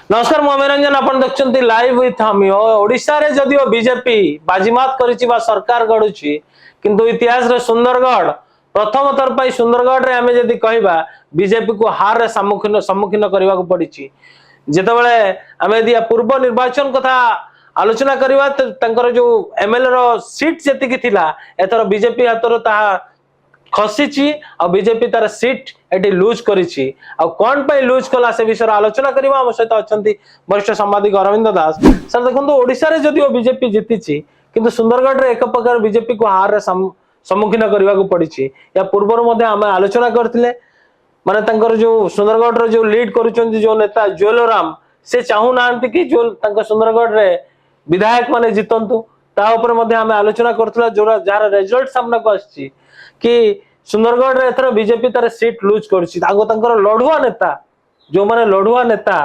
नमस्कार मु अमीरंजन आपण देखछन्ती लाइव विथ हम ओडिशा रे जदियो बीजेपी बाजीमात करिछि बा सरकार गढुछि किंतु इतिहास रे सुंदरगढ़ प्रथम थर पई सुंदरगढ़ रे हमें जदि कहबा बीजेपी को हार रे सम्मुखीन करबा को पड़िछि जेतेबेले हमें दिया पूर्व निर्वाचन कथा आलोचना करबा तंकर जो एमएलए रो सीट जेति की थिला एथर बीजेपी हातर ताहा खसी आ बीजेपी तार सीट एटी लूज करिछि आ कोन पई लूज कला से विषय आलोचना करबा हम सहित अछंती वरिष्ठ संवादक अरविंद दास सर देखंतु ओडिसा रे जदियो बीजेपी जीतिछि किंतु सुंदरगढ़ रे एक प्रकार बीजेपी को हार रे सम्मुखीन करबा को पड़िछि या पूर्वर मध्ये हम आलोचना करथिले माने तंकर जो सुंदरगढ़ रे जो लीड करूचंती जो नेता ज्वेलराम से चाहू नांती कि जो तंकर सुंदरगढ़ रे विधायक माने जितंतु ता ऊपर मध्ये हम आलोचना करथला जोरा जार रिजल्ट सामने को आछि कि सुंदरगढ़ रे एथर बीजेपी तार सीट लूज करछि आगो तंकर लढुआ नेता जो माने लढुआ नेता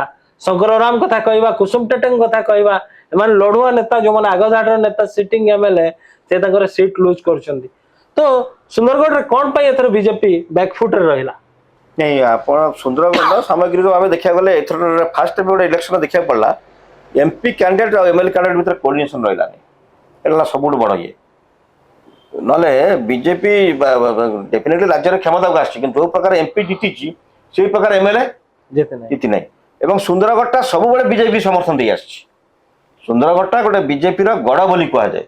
शंकरराम कथा कहबा कुसुम टेटेंग कथा कहबा एमान लढुआ नेता जो माने आगधाडर नेता सिटिंग एमएलए से तंकर सीट लूज करछंती तो सुंदरगढ़ रे कोन पई एथर बीजेपी बैकफुट रे रहिला नहीं आपण सुंदरगढ़ सामग्रिक भाव देखा गले एथर फास्ट गोटे इलेक्शन देखा पड़ला एमपी कैंडिडेट और एमएलए कैंडिडेट भीतर कोऑर्डिनेशन रहिलानी एला सबुठ बड़ ये नले बीजेपी डेफिनेटली राज्य क्षमता को आछि किंतु जो प्रकार एमपी जीति से प्रकार एमएलए जीति नहीं एवं सुंदरगढ़ सब बड़े बीजेपी समर्थन दे आछि सुंदरगढ़ गोटे बीजेपी गड़ बोली कह जाए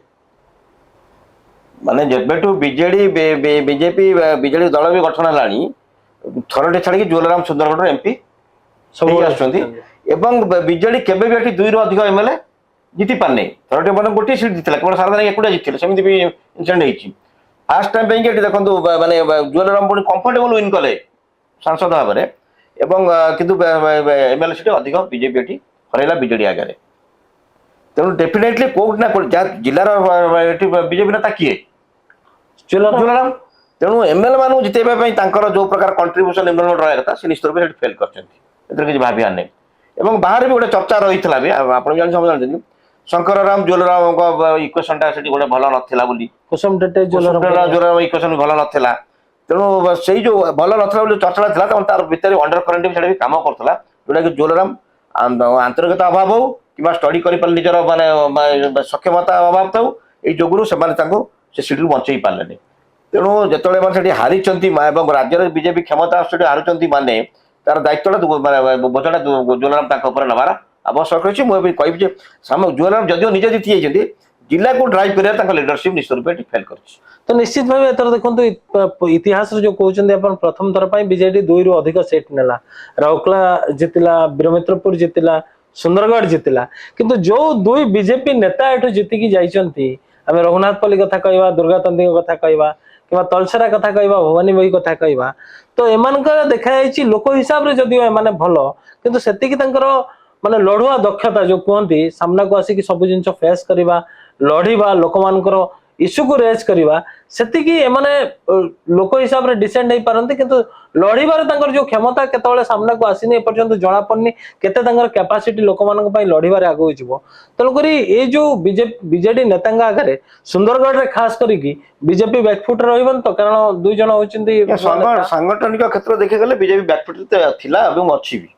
माने जेबेठू बीजेडी बीजेपी बीजेडी दल भी गठन है थरटे छाड़ी ज्वेलराम सुंदरगढ़ एमपी सब आसुचंती एवं बीजेडी केबे भी एठी 2 रु अधिक एमएलए जीति पारने थरटे मैंने गोटे सीट जीतला केवल सारदा एकुटा जीतले सेमिति भी इंसिडेंट हेछि फास्ट टाइम पे एठी देखंतु माने ज्वेलराम पुणी कंफर्टेबल विन कले सांसद भाव में एवं किंतु एमएलए सीट अधिक बीजेपी एठी हरैला बीजेडी आगे तेणु डेफिनेटली कोट ना कोट जिलार एठी बीजेपी नेता किए ज्वेलराम तेणु एमएलए मानु जितेबा जो प्रकार कंट्रीब्यूशन इन्वॉल्वमेंट रहा था से निश्चित रूप से फेल करछंती एतर किछि भाबिया नै एवं बाहर भी गोटे चर्चा रही भी आप जानते शंकरराम ज्वेलराम इक्वेशन टा गोटे भल नाला बोली कुसुम ज्वेलराम इक्वेशन भल नाला तेणु से जो भल नाला चर्चा था तार भितर अंडर करेन्ट भी कम करता जोटा कि ज्वेलराम आंतरिकता अभाव हो कि स्टडी कर निजर माने सक्षमता अभाव था युगु से सीट बंचई पारे तेणु जो हारी राज्य बीजेपी क्षमता हारुंट माने तार दायित्व बोझा ज्वेलराम नबार आवश्यक अच्छी मुझे कहि ज्वेलराम जदिव निजे जीति जाती जिला को ड्राइव कर लीडरशिप निश्चित रूप फेल कर तो निश्चित भाव एथर देखो इतिहास जो कहते प्रथम थर पर बीजेडी 2 रु अधिक सीट नेला राउरकेला जितिला वीरमित्रपुर जितिला सुंदरगढ़ जितिला किंतु जो 2 बीजेपी नेता एठू जीतिकी जाइछंती आमे रघुनाथपल्ली कथा कहबा दुर्गा तंदी कथा कहबा कि तलसरा कथा कहबा भवानी भाई कथा कहबा तो एमानकर देखा जाइछि लोक हिसाब रे जदियो एमाने भलो किंतु सेतिकी तंकर माने लढुआ दक्षता जो कहती सामना को आसिक सब जिन फेस करवा लड़ीबा लोक मानकर इश्यू को रेज करवा सेतिकी एमाने लोक हिसाब रे डिसेंड नहीं पारंती किंतु लड़ीबार तंकर जो क्षमता केतबेले सामना को आसीनी एपर्यंत जणा पड़नी केते तंकर कैपेसिटी लोक मानक पई लड़ीबार आगो जिवो तलकरी ए जो बीजेडी नेतांग आगरे सुंदरगढ़ रे खास करिकी बीजेपी बैकफुट रहबन तो कारण 2 जण होचंती सांगठनिक क्षेत्र देखे गले बीजेपी बैकफुट थिला एवं अछि भी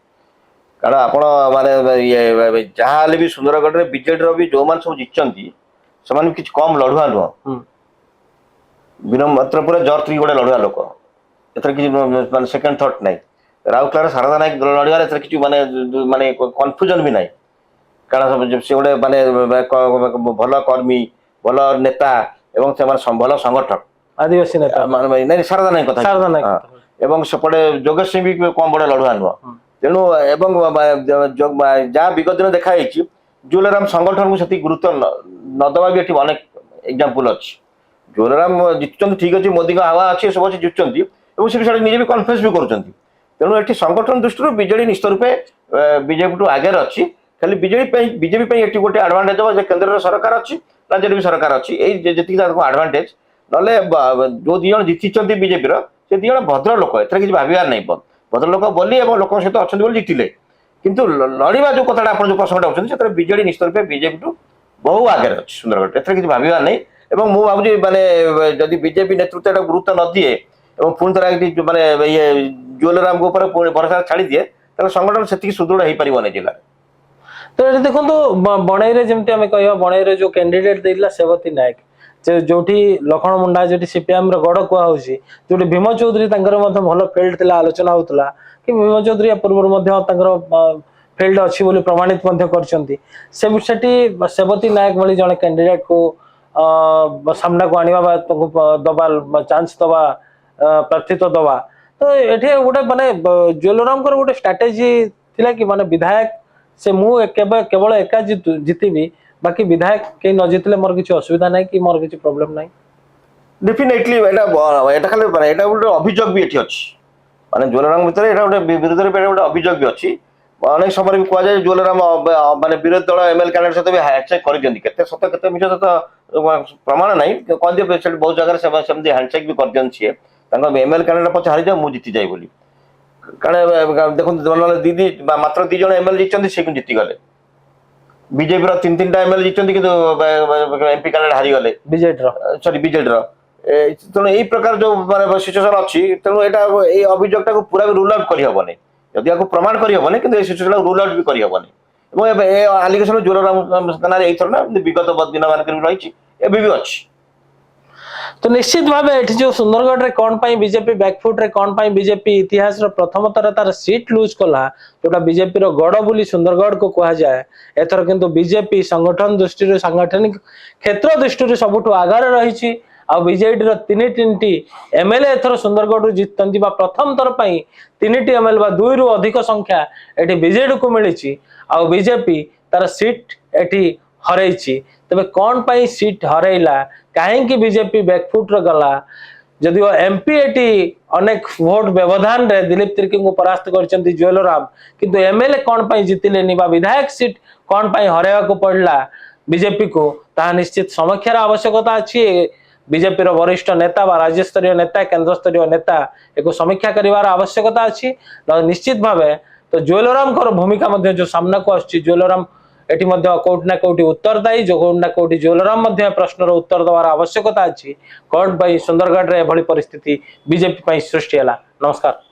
कारण आपण माने जहाँ भी सुंदरगढ़ रे बीजेडी भी जो मान सब जीतचंती समान किछ कम लढुआ नुह वीरमित्रपुर जर्त्री गोटे लढुआ लोक एथर किछ माने सेकंड थॉट नै राउरकेला शारदा नायक लढिबार एथर किछ माने माने कन्फ्यूजन भी नै कारण से गोटे माने भल कर्मी भल नेता एवं से भल संगठक आदिवासी नेता माने नै शारदा नायक कथा शारदा नायक एवं सेपटे जोगेश सिंह भी कम बड़े लढुआ नुह तेणु एवं जहाँ विगत दिन देखा ज्वेलराम संगठन को गुरुत्व नदवा भी अनेक एग्जांपल अच्छी ज्वेलराम जीतुं ठीक अच्छे मोदी का हवा अच्छी सब अच्छे जीतुं से निजे भी कन्फेस भी कर तेणु ये संगठन दृष्टि बीजेडी निश्चित रूपे बीजेपी टू आगे अच्छी खाली बीजेपी ये गोटे आडभांटेज हम केन्द्र सरकार अच्छी राज्य भी सरकार अच्छी जी आडभांटेज ना जो 2 जण जीति बीजेपी से 2 जण भद्र लोक एथर किसी भाबार नहीं भद्र लोक बोली लोक सहित अच्छा जीतिले किंतु लड़ीबा जो कथा आप जो प्रसंगटा उठे बीजेडी निश्चित रूप बीजेपी टू बहु आगे अच्छी सुंदरगढ़ एथर किसी भाबार नहीं एवं मु भावुँ माने जदि बीजेपी नेतृत्व गुरुत्व न दिए और पुणी थोड़ा माने ये ज्वेलराम को भरोसा छाड़ी दिए संगठन से सुदृढ़ हो पार जिले तो ये देखो बणई रे जमती आम कह बणई रे जो कैंडिडेट देला सेवती नायक जो लखन मुंडा जो सीपीएम गड़ कहुची जो भीम चौधरी भल फिल्ड थी आलोचना होता कि भीम चौधरी पूर्व फिल्ड अच्छी बोली प्रमाणित कर सेवती नायक भली जड़े कैंडिडेट को सामना को आने दबा चांस दबा प्रार्थित्व दबा तो ये गोटे माने ज्वेलराम गोटे स्ट्राटेजी थिला कि माने विधायक से मु केवल एका जीतबी बाकी विधायक कहीं न जीतले मोर किसी असुविधा नहीं कि मोर किसी प्रॉब्लम नहीं डेफिनेटली एटा खाली एटा गोटे अभियोग भी एठी अछि माने ज्वेलराम भितर एटा गोटे विरोध रे गोटे अभियोग भी अछि अनेक समय भी कह जाए ज्वेलराम माने विरोधी दल एमएल कैंडिडेट सहित भी हैंडशेक कर दियंती केते सत केते मिछ तो प्रमाण नहीं कौन दिए प्रेसिडेंट बहुत जगह से सेमती हैंडशेक भी कर दियंती तांको एमएल कैंडिडेट पछ हारि जा मु जीति जाई बोली कारण देखो दीदी मात्र 2 जन एमएल जीतନ୍ତି से जीति गले बीजेपी रो 3 टा एमएल जीतନ୍ତି किंतु एमपी कैंडिडेट हारि गले बीजेडी रो तेणु यही प्रकार जो माने सिचुएशन अच्छी तेणु एटा ए अभियोगटा को पूरा रूल आउट करि हबने यदि आपको प्रमाण करि हबने किंतु ए सिचुएशन रूल आउट भी करि हबने एवं ए एलिगेशन ज्वेलराम थाना रे एथर ना विगत दिन मान कर रही एबे भी अछि तो निश्चित भाव जो सुंदरगढ़ रे कौन पाई बीजेपी बैकफुट रे कौन पाई बीजेपी इतिहास रो प्रथम तर तार सीट लूज कला जोटा बीजेपी रो गड़ बोली सुंदरगढ़ को कहा जाए एथर किंतु बीजेपी संगठन दृष्टि सांगठनिक क्षेत्र दृष्टि सबुठ आगार रही आ बीजेडी रो 3 एमएलए एथर सुंदरगढ़ रु जीतନ୍ତି बा प्रथम तर पाई 3 एमएलए बा 2 रु अधिक संख्या एठी बीजेडी को मिली आ बीजेपी तार सीट एठी हरैछि तबे कौन पाई सीट हरैला कहीं बीजेपी बैकफुट रे गला जदि एमपी एटी अनेक वोट व्यवधान रे दिलीप तिर्की को परास्त करचंती ज्वेलराम किंतु एमएलए कौन पाई जीतिलेनी बा विधायक सीट कौन पाई हरैवा को पड़ला बीजेपी को ता निश्चित समीक्षार आवश्यकता अछि बीजेपी रो वरिष्ठ नेता बा राज्य स्तरीय नेता केंद्र स्तरीय नेता एको समीक्षा करिवार आवश्यकता अछि निश्चित भावे तो ज्वेलराम को भूमिका मध्ये जो सामना को आछि ज्वेलराम एटी मध्ये कोउट ना कोउटी उत्तरदायी जो कोउट ना कोउटी ज्वेलराम मध्ये प्रश्नर उत्तर देवार आवश्यकता अछि कोन भाई सुंदरगढ़ रे भली परिस्थिति बीजेपी पई सृष्टि हला नमस्कार।